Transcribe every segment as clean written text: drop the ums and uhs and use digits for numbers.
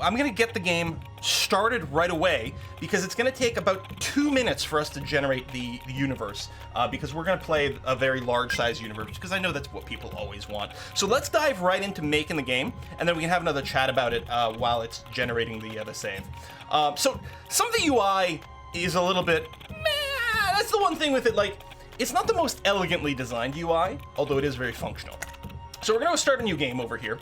I'm gonna get the game started right away because it's gonna take about 2 minutes for us to generate the universe because we're gonna play a very large size universe because I know that's what people always want. So let's dive right into making the game and then we can have another chat about it while it's generating the save. So some of the UI is a little bit meh. That's the one thing with it, like it's not the most elegantly designed UI, although it is very functional. So we're gonna start a new game over here.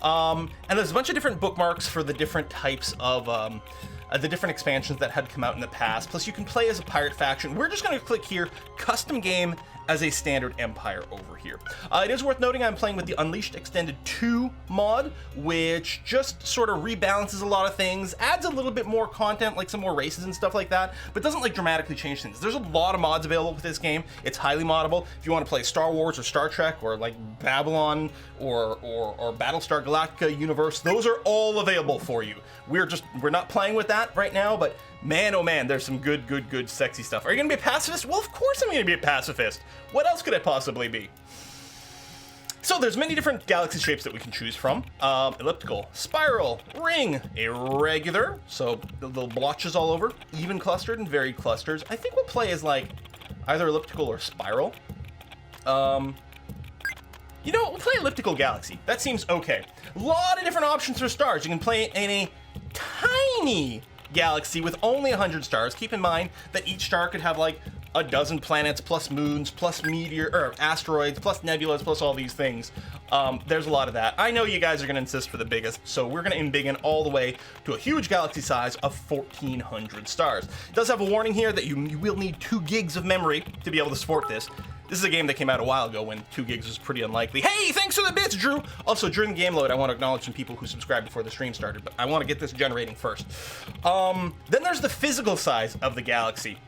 And there's a bunch of different bookmarks for the different types of the different expansions that had come out in the past. Plus you can play as a pirate faction. We're just gonna click here, custom game as a standard empire over here. It is worth noting I'm playing with the Unleashed Extended 2 mod, which just sort of rebalances a lot of things, adds a little bit more content, like some more races and stuff like that, but doesn't like dramatically change things. There's a lot of mods available with this game. It's highly moddable. If you want to play Star Wars or Star Trek or like Babylon or Battlestar Galactica universe, those are all available for you. We're not playing with that right now, but man, oh man, there's some good, sexy stuff. Are you gonna be a pacifist? Well, of course I'm gonna be a pacifist. What else could I possibly be? So there's many different galaxy shapes that we can choose from. Elliptical, spiral, ring, irregular, so the little blotches all over, even clustered and varied clusters. I think we'll play as like either elliptical or spiral. You know what, we'll play elliptical galaxy. That seems okay. A lot of different options for stars. You can play in a tiny galaxy with only 100 stars. Keep in mind that each star could have like a dozen planets, plus moons, plus asteroids, plus nebulas, plus all these things. There's a lot of that. I know you guys are gonna insist for the biggest, so we're gonna embiggen all the way to a huge galaxy size of 1,400 stars. It does have a warning here that you will need 2 gigs of memory to be able to support this. This is a game that came out a while ago when 2 gigs was pretty unlikely. Hey, thanks for the bits, Drew! Also, during the game load, I want to acknowledge some people who subscribed before the stream started, but I want to get this generating first. Then there's the physical size of the galaxy.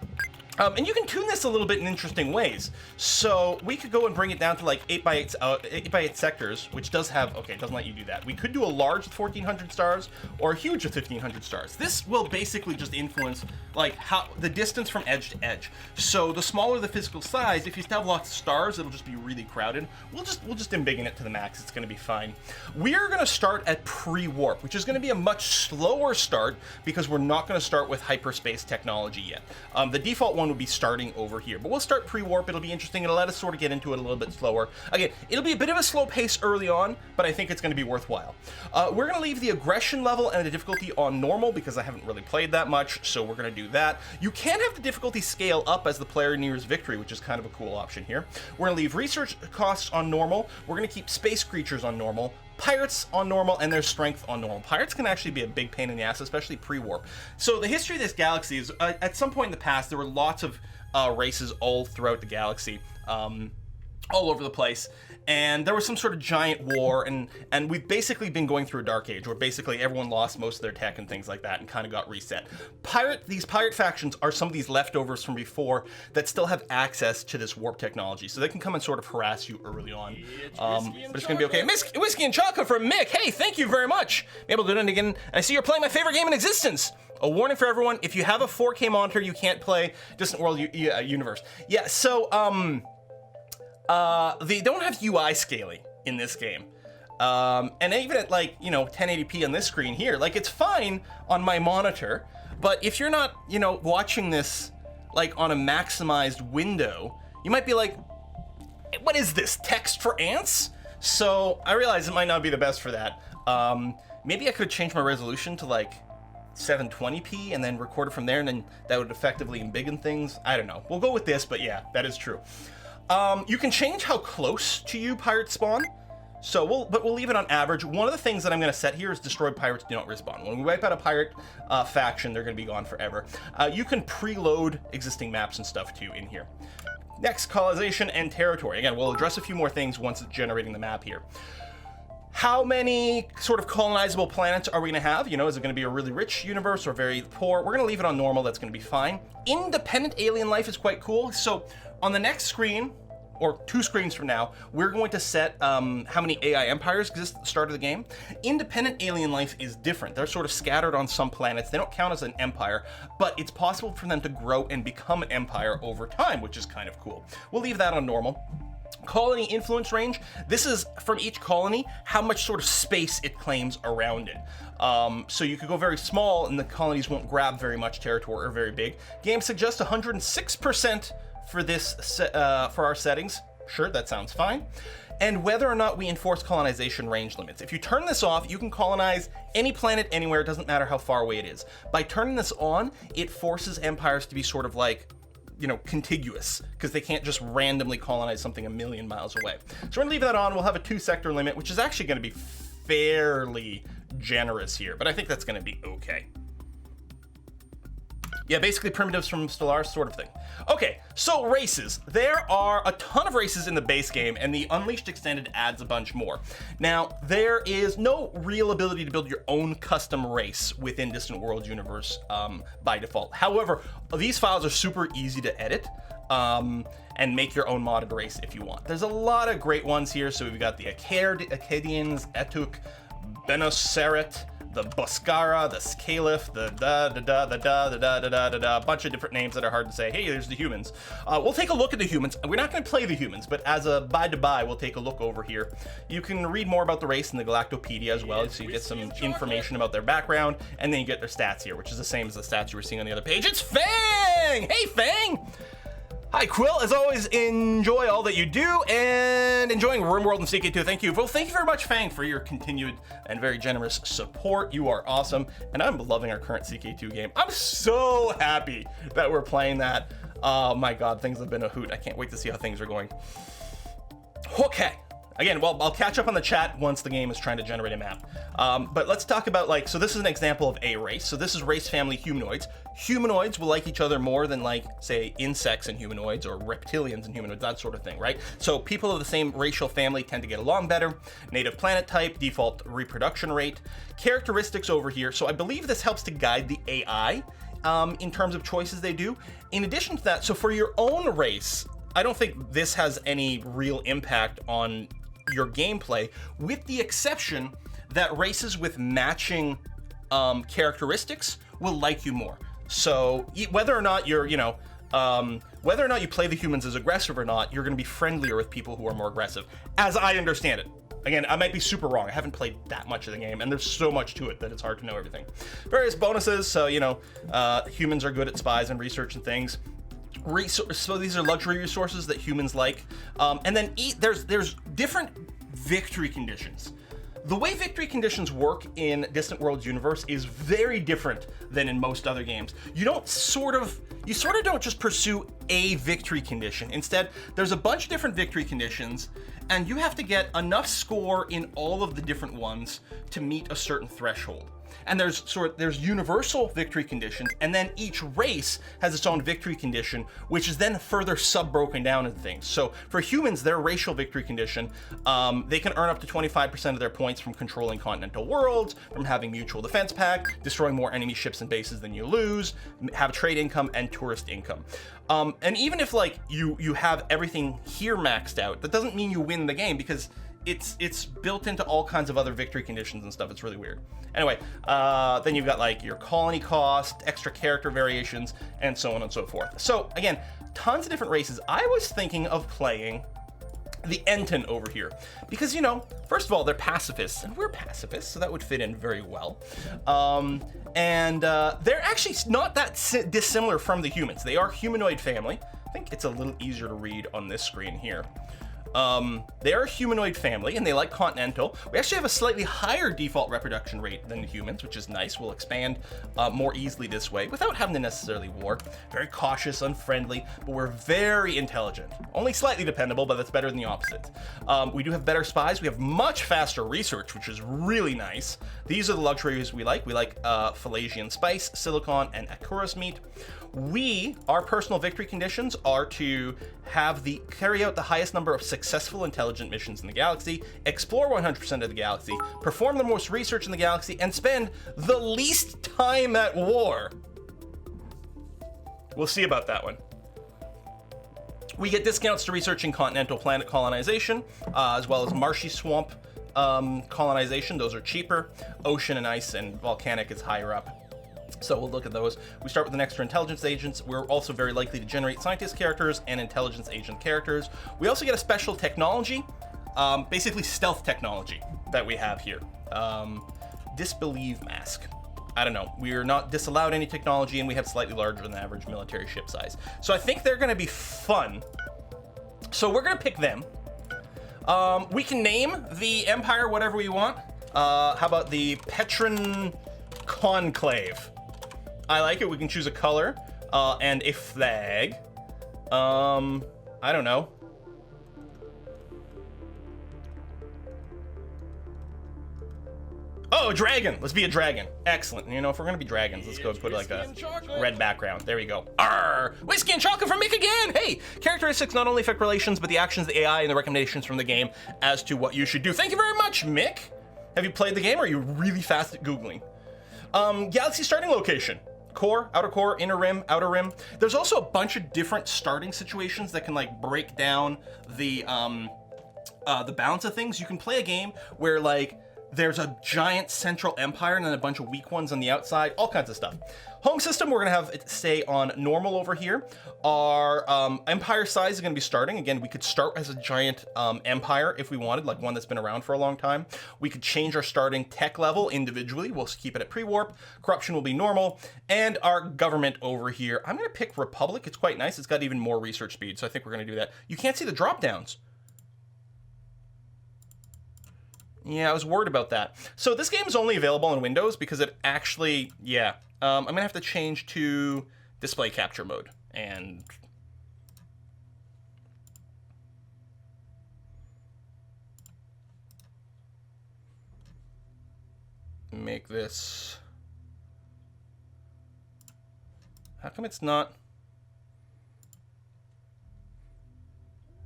And you can tune this a little bit in interesting ways. So we could go and bring it down to like 8x8 sectors, which does have, okay, it doesn't let you do that. We could do a large with 1,400 stars or a huge with 1,500 stars. This will basically just influence like how the distance from edge to edge. So the smaller the physical size, if you still have lots of stars, it'll just be really crowded. We'll just embiggen it to the max. It's gonna be fine. We are gonna start at pre-warp, which is gonna be a much slower start because we're not gonna start with hyperspace technology yet. The default one would be starting over here, but we'll start pre-warp. It'll be interesting. It'll let us sort of get into it a little bit slower. Again, it'll be a bit of a slow pace early on, but I think it's going to be worthwhile. We're going to leave the aggression level and the difficulty on normal because I haven't really played that much, so we're going to do that. You can have the difficulty scale up as the player nears victory, which is kind of a cool option here. We're going to leave research costs on normal. We're going to keep space creatures on normal, pirates on normal, and their strength on normal. Pirates can actually be a big pain in the ass, especially pre-warp. So the history of this galaxy is, at some point in the past, there were lots of races all throughout the galaxy, all over the place, and there was some sort of giant war, and we've basically been going through a dark age where basically everyone lost most of their tech and things like that and kind of got reset. These pirate factions are some of these leftovers from before that still have access to this warp technology, so they can come and sort of harass you early on. But it's gonna be okay. Whiskey and chocolate from Mick. Hey, thank you very much. Able to do it again. I see you're playing my favorite game in existence. A warning for everyone: if you have a 4K monitor, you can't play Distant World Universe. Yeah, so they don't have UI scaling in this game. And even at like, 1080p on this screen here, like it's fine on my monitor, but if you're not, watching this like on a maximized window, you might be like, what is this, text for ants? So I realize it might not be the best for that. Maybe I could change my resolution to like 720p and then record it from there, and then that would effectively embiggen things. I don't know. We'll go with this, but yeah, that is true. You can change how close to you pirates spawn. So we'll leave it on average. One of the things that I'm going to set here is destroyed pirates do not respawn. When we wipe out a pirate faction, they're going to be gone forever. You can preload existing maps and stuff too in here. Next, colonization and territory. Again, we'll address a few more things once it's generating the map here. How many sort of colonizable planets are we going to have? Is it going to be a really rich universe or very poor? We're going to leave it on normal. That's going to be fine. Independent alien life is quite cool. So on the next screen, or 2 screens from now, we're going to set how many AI empires exist at the start of the game. Independent alien life is different. They're sort of scattered on some planets. They don't count as an empire, but it's possible for them to grow and become an empire over time, which is kind of cool. We'll leave that on normal. Colony influence range. This is from each colony how much sort of space it claims around it. So you could go very small and the colonies won't grab very much territory, or very big. Game suggests 106% for this for our settings. Sure, that sounds fine. And whether or not we enforce colonization range limits. If you turn this off, you can colonize any planet anywhere. It doesn't matter how far away it is. By turning this on, it forces empires to be sort of like, you know, contiguous, because they can't just randomly colonize something a million miles away. So we're gonna leave that on. We'll have a 2-sector limit, which is actually gonna be fairly generous here, but I think that's gonna be okay. Yeah, basically primitives from Stellaris sort of thing. Okay, so races. There are a ton of races in the base game, and the Unleashed Extended adds a bunch more. Now, there is no real ability to build your own custom race within Distant Worlds universe by default. However, these files are super easy to edit and make your own modded race if you want. There's a lot of great ones here. So we've got the Acadians, Etuk, Benoseret, the Boscara, the Scalif, the a bunch of different names that are hard to say. Hey, there's the humans. We'll take a look at the humans. We're not going to play the humans, but as a by-to-by, we'll take a look over here. You can read more about the race in the Galactopedia as well, so you get some information about their background, and then you get their stats here, which is the same as the stats you were seeing on the other page. It's Fang! Hey, Fang! Hi, Quill. As always, enjoy all that you do, and enjoying RimWorld and CK2. Thank you. Well, thank you very much, Fang, for your continued and very generous support. You are awesome, and I'm loving our current CK2 game. I'm so happy that we're playing that. Oh my God, things have been a hoot. I can't wait to see how things are going. Okay. Again, well, I'll catch up on the chat once the game is trying to generate a map. But let's talk about, like, so this is an example of a race. So this is race family humanoids. Humanoids will like each other more than, like, say, insects and humanoids, or reptilians and humanoids, that sort of thing, right? So people of the same racial family tend to get along better. Native planet type, default reproduction rate. Characteristics over here. So I believe this helps to guide the AI in terms of choices they do. In addition to that, so for your own race, I don't think this has any real impact on your gameplay, with the exception that races with matching characteristics will like you more. So whether or not you're, you know, whether or not you play the humans as aggressive or not, you're going to be friendlier with people who are more aggressive, as I understand it. Again, I might be super wrong. I haven't played that much of the game, and there's so much to it that it's hard to know everything. Various bonuses. So, you know, humans are good at spies and research and things. So these are luxury resources that humans like, and then there's different victory conditions. The way victory conditions work in Distant Worlds universe is very different than in most other games. You sort of don't just pursue a victory condition. Instead, there's a bunch of different victory conditions, and you have to get enough score in all of the different ones to meet a certain threshold. And there's universal victory conditions, and then each race has its own victory condition, which is then further sub-broken down into things. So for humans, their racial victory condition, they can earn up to 25% of their points from controlling continental worlds, from having mutual defense pact, destroying more enemy ships and bases than you lose, have trade income and tourist income. And even if, like, you have everything here maxed out, that doesn't mean you win the game, because it's built into all kinds of other victory conditions and stuff. It's really weird. Anyway, then you've got, like, your colony cost, extra character variations, and so on and so forth. So again, tons of different races. I was thinking of playing the Enton over here because, you know, first of all, they're pacifists, and we're pacifists, so that would fit in very well. And they're actually not that dissimilar from the humans. They are humanoid family. I think it's a little easier to read on this screen here. They are a humanoid family, and they like continental. We actually have a slightly higher default reproduction rate than the humans, which is nice. We'll expand more easily this way without having to necessarily war. Very cautious, unfriendly, but we're very intelligent. Only slightly dependable, but that's better than the opposite. We do have better spies. We have much faster research, which is really nice. These are the luxuries we like. We like Phalasian spice, silicon, and Akuros meat. Our personal victory conditions are to carry out the highest number of successful intelligent missions in the galaxy, explore 100% of the galaxy, perform the most research in the galaxy, and spend the least time at war. We'll see about that one. We get discounts to researching continental planet colonization, as well as marshy swamp colonization. Those are cheaper. Ocean and ice and volcanic is higher up. So we'll look at those. We start with the extra intelligence agents. We're also very likely to generate scientist characters and intelligence agent characters. We also get a special technology, basically stealth technology that we have here. Disbelieve mask. I don't know. We're not disallowed any technology, and we have slightly larger than average military ship size. So I think they're going to be fun. So we're going to pick them. We can name the empire whatever we want. How about the Petron Conclave? I like it. We can choose a color and a flag. I don't know. Oh, dragon. Let's be a dragon. Excellent. You know, if we're gonna be dragons, let's go put like a red background. There we go. Arr! Whiskey and chocolate from Mick again. Hey, characteristics not only affect relations, but the actions, the AI, and the recommendations from the game as to what you should do. Thank you very much, Mick. Have you played the game, or are you really fast at Googling? Galaxy starting location. Core, outer core, inner rim, outer rim. There's also a bunch of different starting situations that can like break down the balance of things. You can play a game where like there's a giant central empire and then a bunch of weak ones on the outside, all kinds of stuff. Home system, we're gonna have it stay on normal over here. Our empire size is gonna be starting. Again, we could start as a giant empire if we wanted, like one that's been around for a long time. We could change our starting tech level individually. We'll keep it at pre-warp. Corruption will be normal. And our government over here, I'm gonna pick Republic. It's quite nice. It's got even more research speed, so I think we're gonna do that. You can't see the drop downs. Yeah, I was worried about that. So this game is only available on Windows because it actually, yeah. I'm gonna have to change to display capture mode and make this. How come it's not?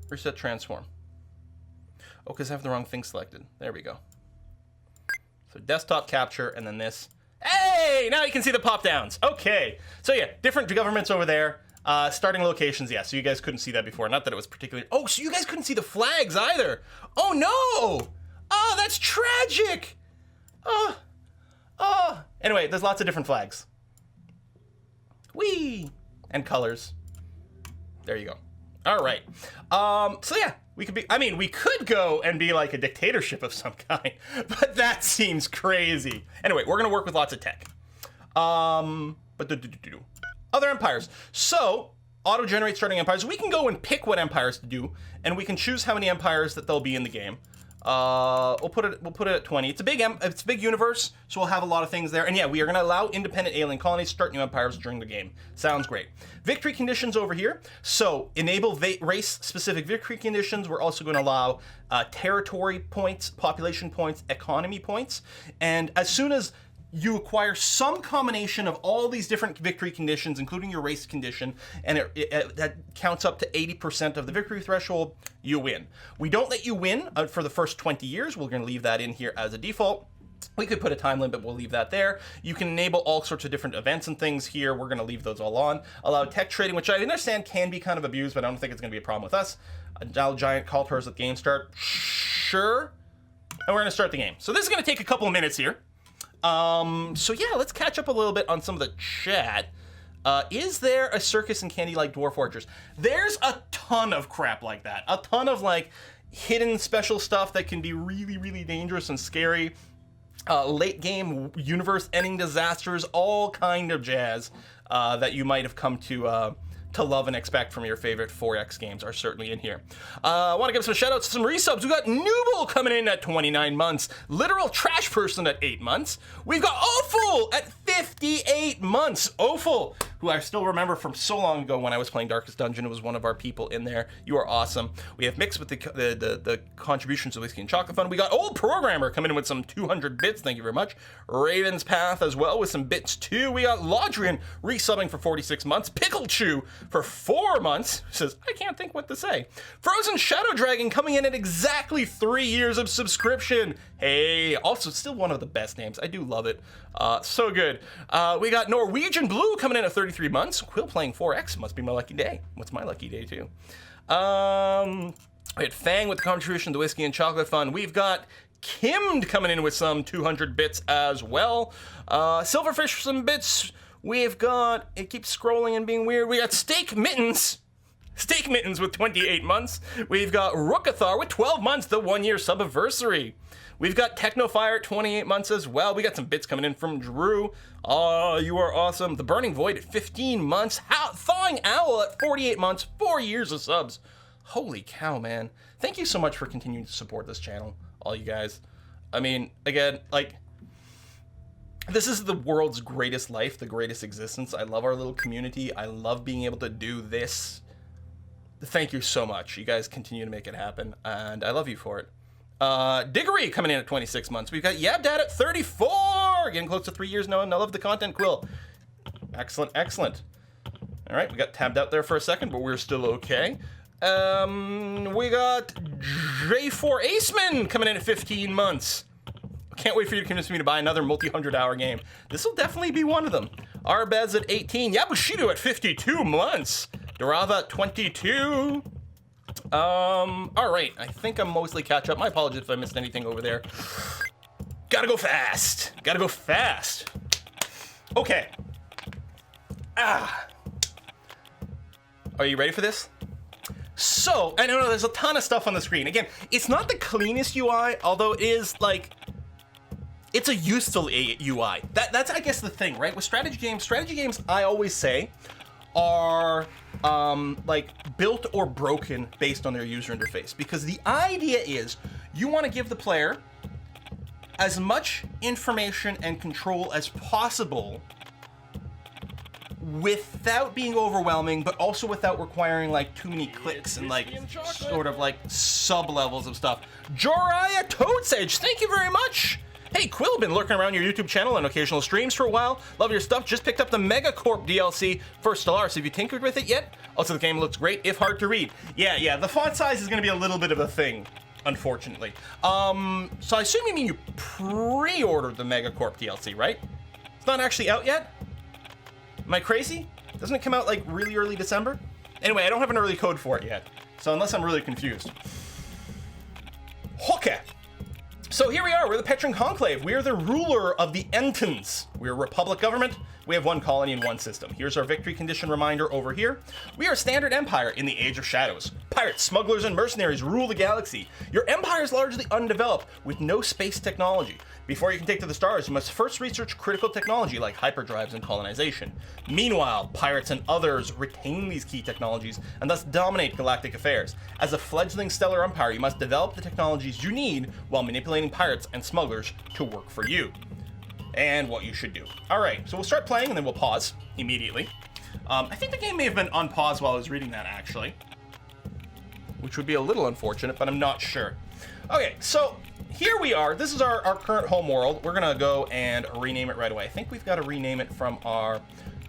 Reset transform. Oh, because I have the wrong thing selected. There we go. So desktop capture, and then this. Hey, now you can see the pop downs. Okay, so yeah, different governments over there. Starting locations, yeah, so you guys couldn't see that before. Not that it was particularly, oh, so you guys couldn't see the flags either. Oh no, oh, that's tragic. Oh, anyway, there's lots of different flags. Whee, and colors. There you go. All right, so yeah, we could be, I mean, we could go and be like a dictatorship of some kind, but that seems crazy. Anyway, we're gonna work with lots of tech. But other empires. So, auto-generate starting empires. We can go and pick what empires to do, and we can choose how many empires that there'll be in the game. We'll put it at 20. It's a big universe, so we'll have a lot of things there. And yeah, we are going to allow independent alien colonies to start new empires during the game. Sounds great. Victory conditions over here. So enable race-specific victory conditions. We're also going to allow territory points, population points, economy points. And as soon as you acquire some combination of all these different victory conditions, including your race condition, and that counts up to 80% of the victory threshold, you win. We don't let you win for the first 20 years. We're going to leave that in here as a default. We could put a time limit, we'll leave that there. You can enable all sorts of different events and things here. We're going to leave those all on. Allow tech trading, which I understand can be kind of abused, but I don't think it's going to be a problem with us. Allow giant call tours at game start. Sure. And we're going to start the game. So this is going to take a couple of minutes here. So yeah, let's catch up a little bit on some of the chat. Is there a circus and candy like Dwarf Fortress? There's a ton of crap like that. A ton of like hidden special stuff that can be really, really dangerous and scary. Late game universe ending disasters, all kind of jazz that you might have come to love and expect from your favorite 4X games are certainly in here. I want to give some shout outs to some resubs. We got Nooble coming in at 29 months. Literal Trash Person at 8 months. We've got Oful at 58 months. Oful, who I still remember from so long ago when I was playing Darkest Dungeon. It was one of our people in there. You are awesome. We have mixed with the contributions of Whiskey and Chocolate Fun. We got Old Programmer coming in with some 200 bits. Thank you very much. Raven's Path as well with some bits too. We got Lodrian resubbing for 46 months. Pickle Chew for 4 months. Says, I can't think what to say. Frozen Shadow Dragon coming in at exactly 3 years of subscription. Hey, also still one of the best names. I do love it. So good. We got Norwegian Blue coming in at 33 months. Quill playing 4X. Must be my lucky day. What's my lucky day too? We had Fang with the contribution to Whiskey and Chocolate Fun. We've got Kimmed coming in with some 200 bits as well. Silverfish for some bits. We've got, it keeps scrolling and being weird. We got Steak Mittens. Steak Mittens with 28 months. We've got Rookathar with 12 months, the 1-year subiversary. We've got Technofire at 28 months as well. We got some bits coming in from Drew. Oh, you are awesome. The Burning Void at 15 months. Thawing Owl at 48 months, 4 years of subs. Holy cow, man. Thank you so much for continuing to support this channel, all you guys. I mean, again, like, this is the world's greatest life, the greatest existence. I love our little community. I love being able to do this. Thank you so much. You guys continue to make it happen, and I love you for it. Diggory coming in at 26 months. We've got Yabdad at 34, getting close to 3 years now, and I love the content, Quill. Excellent, excellent. All right, we got tabbed out there for a second, but we're still okay. We got J4 Aceman coming in at 15 months. Can't wait for you to convince me to buy another multi-100-hour game. This will definitely be one of them. Arbez at 18, Yabushido at 52 months. Durava at 22. All right, I think I'm mostly catch up. My apologies if I missed anything over there. Gotta go fast. Gotta go fast. Okay. Are you ready for this? So, I know there's a ton of stuff on the screen. Again, it's not the cleanest UI, although it is like, it's a useful UI. That's, I guess, the thing, right? With strategy games, I always say, are like built or broken based on their user interface. Because the idea is you want to give the player as much information and control as possible without being overwhelming, but also without requiring like too many clicks and like sort of like sub levels of stuff. Joraya Toadsage, thank you very much. Hey, Quill, been lurking around your YouTube channel and occasional streams for a while. Love your stuff. Just picked up the Megacorp DLC for Stellaris. Have you tinkered with it yet? Also, the game looks great, if hard to read. Yeah, the font size is going to be a little bit of a thing, unfortunately. So I assume you mean you pre-ordered the Megacorp DLC, right? It's not actually out yet? Am I crazy? Doesn't it come out like really early December? Anyway, I don't have an early code for it yet. So unless I'm really confused. Okay. So here we are, we're the Petran Conclave. We are the ruler of the Entons. We're a republic government. We have one colony and one system. Here's our victory condition reminder over here. We are a standard empire in the Age of Shadows. Pirates, smugglers, and mercenaries rule the galaxy. Your empire is largely undeveloped with no space technology. Before you can take to the stars, you must first research critical technology like hyperdrives and colonization. Meanwhile, pirates and others retain these key technologies and thus dominate galactic affairs. As a fledgling stellar empire, you must develop the technologies you need while manipulating pirates and smugglers to work for you. And what you should do. All right, so we'll start playing and then we'll pause immediately. I think the game may have been on pause while I was reading that, actually, which would be a little unfortunate, but I'm not sure. Okay, so here we are. This is our current home world. We're gonna go and rename it right away. I think we've got to rename it from our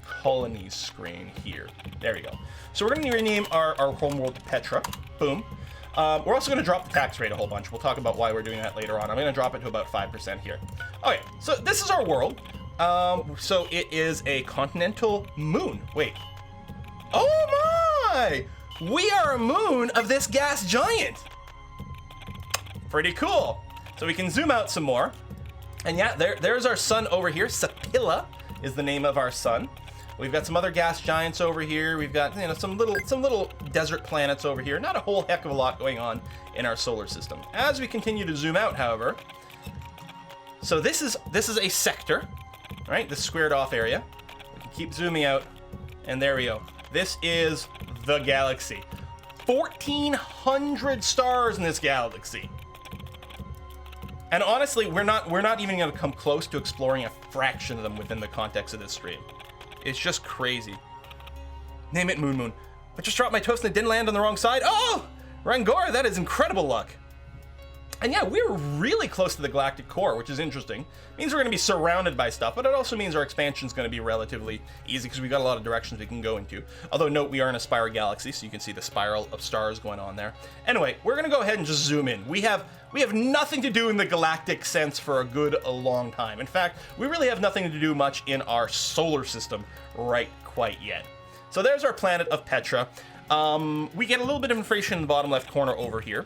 colonies screen here. There we go. So we're gonna rename our home world to Petra. Boom. We're also gonna drop the tax rate a whole bunch. We'll talk about why we're doing that later on. I'm gonna drop it to about 5% here. Okay, so this is our world. So it is a continental moon. Wait. Oh my! We are a moon of this gas giant. Pretty cool. So we can zoom out some more. And yeah, there's our sun over here. Sapilla is the name of our sun. We've got some other gas giants over here. We've got, you know, some little desert planets over here. Not a whole heck of a lot going on in our solar system. As we continue to zoom out, however, so this is a sector, right? This squared off area. We can keep zooming out, and there we go. This is the galaxy. 1,400 stars in this galaxy. And honestly, we're not even going to come close to exploring a fraction of them within the context of this stream. It's just crazy. Name it Moon Moon. I just dropped my toast and it didn't land on the wrong side. Oh! Rangora, that is incredible luck. And yeah, we're really close to the galactic core, which is interesting. It means we're going to be surrounded by stuff, but it also means our expansion is going to be relatively easy because we've got a lot of directions we can go into. Although note, we are in a spiral galaxy, so you can see the spiral of stars going on there. Anyway, we're going to go ahead and just zoom in. We have nothing to do in the galactic sense for a long time. In fact, we really have nothing to do much in our solar system right quite yet. So there's our planet of Petra. We get a little bit of information in the bottom left corner over here.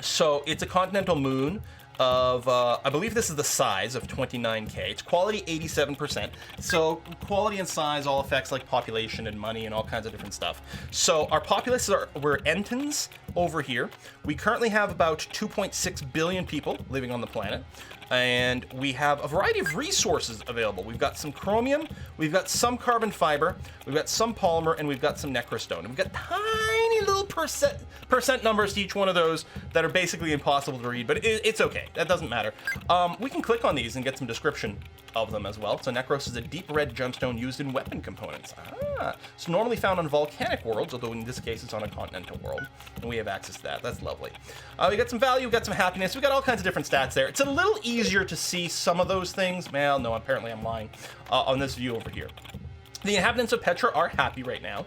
So it's a continental moon of, I believe this is the size of 29K. It's quality 87%. So quality and size all affects like population and money and all kinds of different stuff. So our populace we're Entons over here. We currently have about 2.6 billion people living on the planet. And we have a variety of resources available. We've got some chromium, we've got some carbon fiber, we've got some polymer, and we've got some necrostone. And we've got tiny little percent numbers to each one of those that are basically impossible to read, but it's okay. That doesn't matter. We can click on these and get some description of them as well. So necros is a deep red gemstone used in weapon components. It's normally found on volcanic worlds, although in this case it's on a continental world, and we have access to that. That's lovely. We got some value, we got some happiness, we got all kinds of different stats there. It's a little easier to see some of those things. Well, no, apparently I'm lying on this view over here. The inhabitants of Petra are happy right now.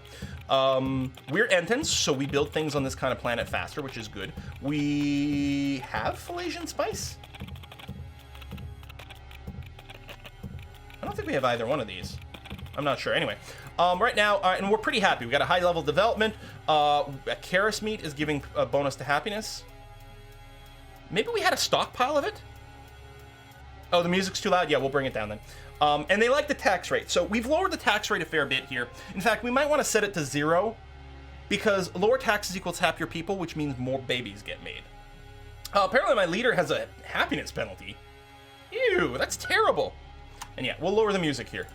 We're Entons, so we build things on this kind of planet faster, which is good. We have Phalasian spice? I don't think we have either one of these. I'm not sure. Anyway, right now, and we're pretty happy. We got a high level development. Karis meat is giving a bonus to happiness. Maybe we had a stockpile of it? Oh, the music's too loud? Yeah, we'll bring it down then. And they like the tax rate. So we've lowered the tax rate a fair bit here. In fact, we might want to set it to 0 because lower taxes equals happier people, which means more babies get made. Apparently my leader has a happiness penalty. Ew, that's terrible. And yeah, we'll lower the music here.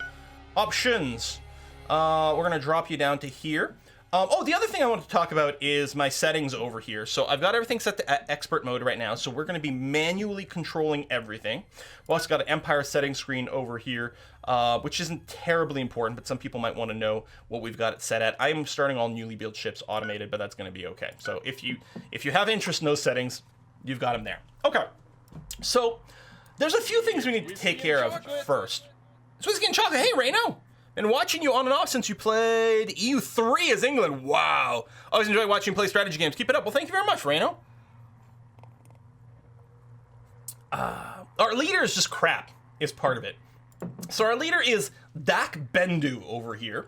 Options. We're going to drop you down to here. Oh, the other thing I want to talk about is my settings over here. So I've got everything set to expert mode right now. So we're going to be manually controlling everything. We've also got an Empire settings screen over here, which isn't terribly important, but some people might want to know what we've got it set at. I'm starting all newly built ships automated, but that's going to be okay. So if you have interest in those settings, you've got them there. Okay. So there's a few things we need to take care of first. So Whiskey and Chocolate. Hey, Reno. Been watching you on and off since you played EU3 as England. Wow. Always enjoy watching you play strategy games. Keep it up. Well, thank you very much, Reno. Our leader is just crap, is part of it. So our leader is Dak Bendu over here.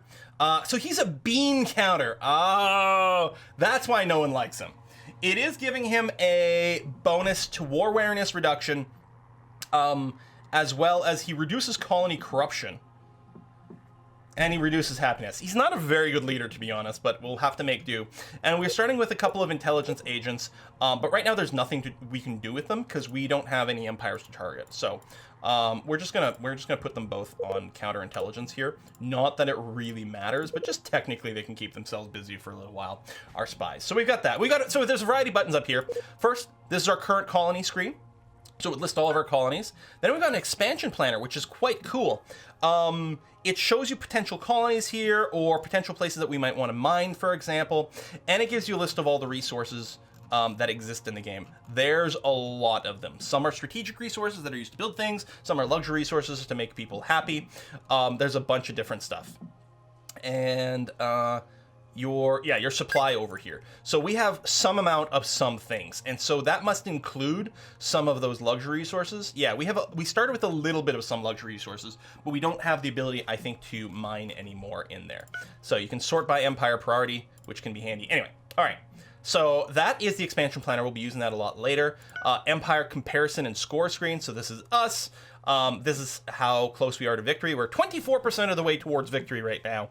So he's a bean counter. Oh, that's why no one likes him. It is giving him a bonus to war awareness reduction, as well as he reduces colony corruption. And he reduces happiness. He's not a very good leader, to be honest, but we'll have to make do. And we're starting with a couple of intelligence agents, but right now there's nothing we can do with them because we don't have any empires to target. So we're just gonna put them both on counterintelligence here. Not that it really matters, but just technically they can keep themselves busy for a little while. Our spies. So we've got that. So there's a variety of buttons up here. First, this is our current colony screen. So it lists all of our colonies. Then we've got an expansion planner, which is quite cool. It shows you potential colonies here or potential places that we might want to mine, for example. And it gives you a list of all the resources that exist in the game. There's a lot of them. Some are strategic resources that are used to build things. Some are luxury resources to make people happy. There's a bunch of different stuff. And your supply over here. So we have some amount of some things, and so that must include some of those luxury resources. Yeah, we started with a little bit of some luxury resources, but we don't have the ability, I think, to mine anymore in there. So you can sort by empire priority, which can be handy. Anyway, all right. So that is the expansion planner. We'll be using that a lot later. Empire comparison and score screen. So this is us. This is how close we are to victory. We're 24% of the way towards victory right now,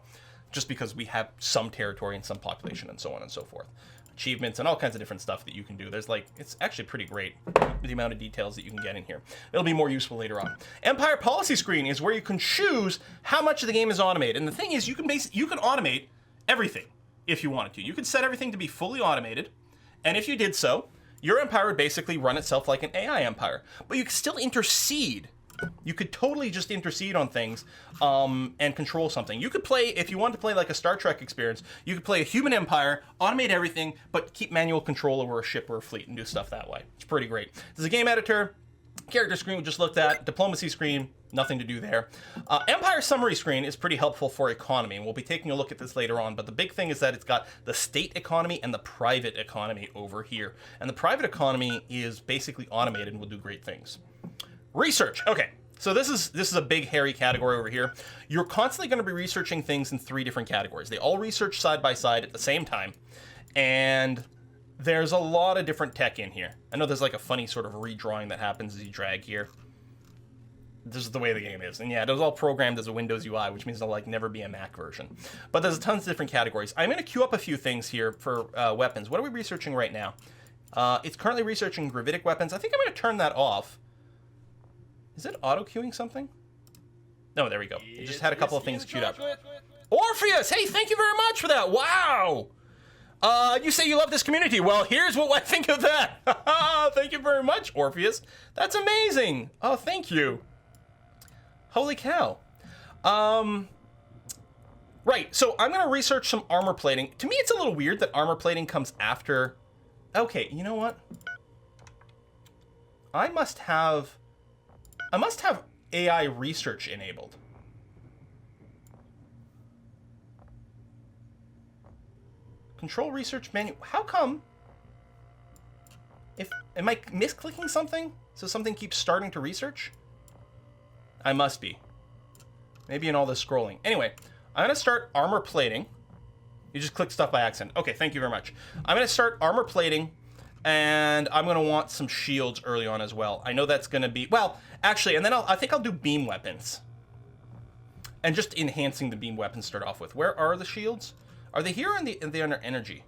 just because we have some territory and some population and so on and so forth. Achievements and all kinds of different stuff that you can do. It's actually pretty great, the amount of details that you can get in here. It'll be more useful later on. Empire policy screen is where you can choose how much of the game is automated. And the thing is, you can automate everything if you wanted to. You could set everything to be fully automated, and if you did so, your empire would basically run itself like an AI empire. But you can still intercede. You could totally just intercede on things and control something. You could play, if you wanted to play like a Star Trek experience, you could play a human empire, automate everything, but keep manual control over a ship or a fleet and do stuff that way. It's pretty great. There's a game editor, character screen we just looked at, diplomacy screen, nothing to do there. Empire summary screen is pretty helpful for economy, and we'll be taking a look at this later on, but the big thing is that it's got the state economy and the private economy over here. And the private economy is basically automated and will do great things. Research. Okay, so this is a big hairy category over here. You're constantly going to be researching things in 3 different categories. They all research side by side at the same time, and there's a lot of different tech in here. I know there's like a funny sort of redrawing that happens as you drag here. This is the way the game is. And yeah, it was all programmed as a Windows UI, which means there'll like never be a Mac version. But there's tons of different categories. I'm going to queue up a few things here for weapons. What are we researching right now? It's currently researching gravitic weapons. I think I'm going to turn that off. Is it auto-queuing something? No, there we go. It just had a couple of things queued up. Orpheus! Hey, thank you very much for that. Wow! You say you love this community. Well, here's what I think of that. Thank you very much, Orpheus. That's amazing. Oh, thank you. Holy cow. Right, so I'm going to research some armor plating. To me, it's a little weird that armor plating comes after... Okay, you know what? I must have AI research enabled. Control research menu. How come? Am I misclicking something? So something keeps starting to research? I must be. Maybe in all this scrolling. Anyway, I'm going to start armor plating. You just click stuff by accident. Okay, thank you very much. I'm going to start armor plating, and I'm going to want some shields early on as well. I know that's going to be... Well, actually, and then I think I'll do beam weapons. And just enhancing the beam weapons to start off with. Where are the shields? Are they here or are they under energy?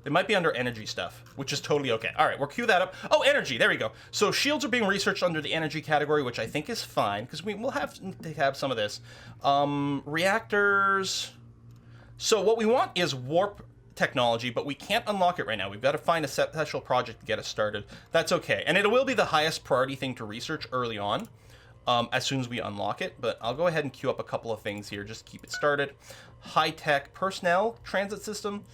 They might be under energy stuff, which is totally okay. All right, we'll queue that up. Oh, energy, there we go. So shields are being researched under the energy category, which I think is fine, because we'll have to have some of this. Reactors. So what we want is warp technology, but we can't unlock it right now. We've got to find a special project to get us started. That's okay. And it will be the highest priority thing to research early on, as soon as we unlock it. But I'll go ahead and queue up a couple of things here, just to keep it started. High-tech personnel transit system.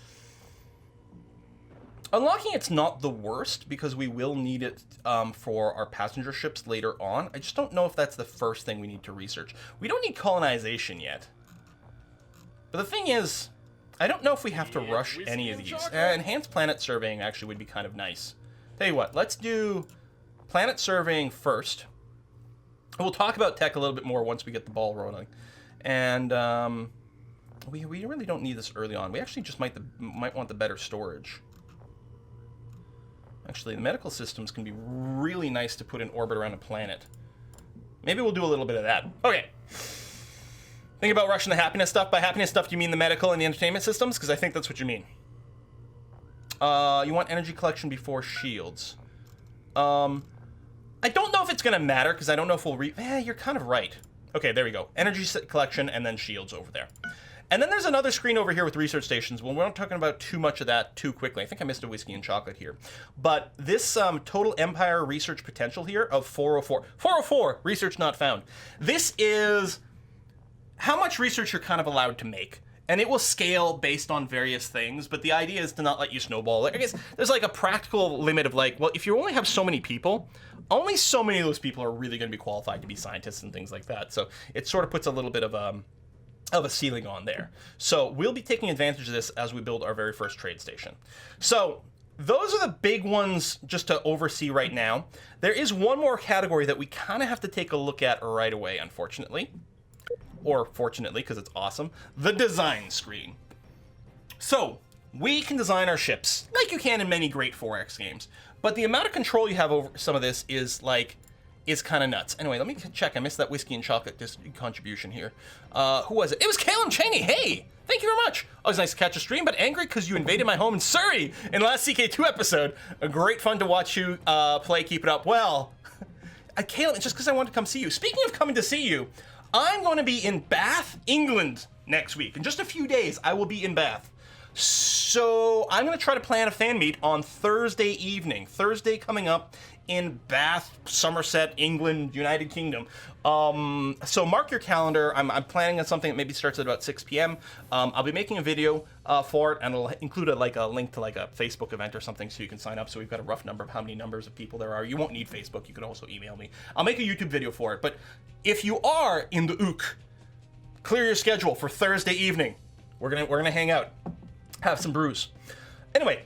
Unlocking it's not the worst, because we will need it for our passenger ships later on. I just don't know if that's the first thing we need to research. We don't need colonization yet. But the thing is, I don't know if we have to rush any of these. Enhanced planet surveying actually would be kind of nice. Tell you what, let's do planet surveying first. We'll talk about tech a little bit more once we get the ball rolling. And we really don't need this early on. We actually just might want the better storage. Actually, the medical systems can be really nice to put in orbit around a planet. Maybe we'll do a little bit of that. Okay. Think about rushing the happiness stuff. By happiness stuff, do you mean the medical and the entertainment systems? Because I think that's what you mean. You want energy collection before shields. I don't know if it's going to matter, because I don't know if we'll you're kind of right. Okay, there we go. Energy collection and then shields over there. And then there's another screen over here with research stations. Well, we're not talking about too much of that too quickly. I think I missed a whiskey and chocolate here. But this total empire research potential here of 404. 404, research not found. This is how much research you're kind of allowed to make. And it will scale based on various things, but the idea is to not let you snowball. I guess there's like a practical limit of like, well, if you only have so many people, only so many of those people are really going to be qualified to be scientists and things like that. So it sort of puts a little bit of a ceiling on there. So we'll be taking advantage of this as we build our very first trade station. So those are the big ones just to oversee right now. There is one more category that we kind of have to take a look at right away, unfortunately. Or fortunately, because it's awesome. The design screen. So we can design our ships like you can in many great 4X games. But the amount of control you have over some of this is kind of nuts. Anyway, let me check. I missed that whiskey and chocolate contribution here. Who was it? It was Calum Cheney. Hey, thank you very much. Always nice to catch a stream, but angry because you invaded my home in Surrey in the last CK2 episode. A great fun to watch you play. Keep it up. Well, Calum, it's just because I wanted to come see you. Speaking of coming to see you, I'm going to be in Bath, England next week. In just a few days, I will be in Bath. So I'm going to try to plan a fan meet on Thursday evening. Thursday coming up in Bath, Somerset, England, United Kingdom. So mark your calendar. I'm planning on something that maybe starts at about 6 p.m. I'll be making a video for it, and it'll include a link to a Facebook event or something so you can sign up. So we've got a rough number of how many numbers of people there are. You won't need Facebook. You can also email me. I'll make a YouTube video for it. But if you are in the UK, clear your schedule for Thursday evening. We're gonna hang out, have some brews. Anyway.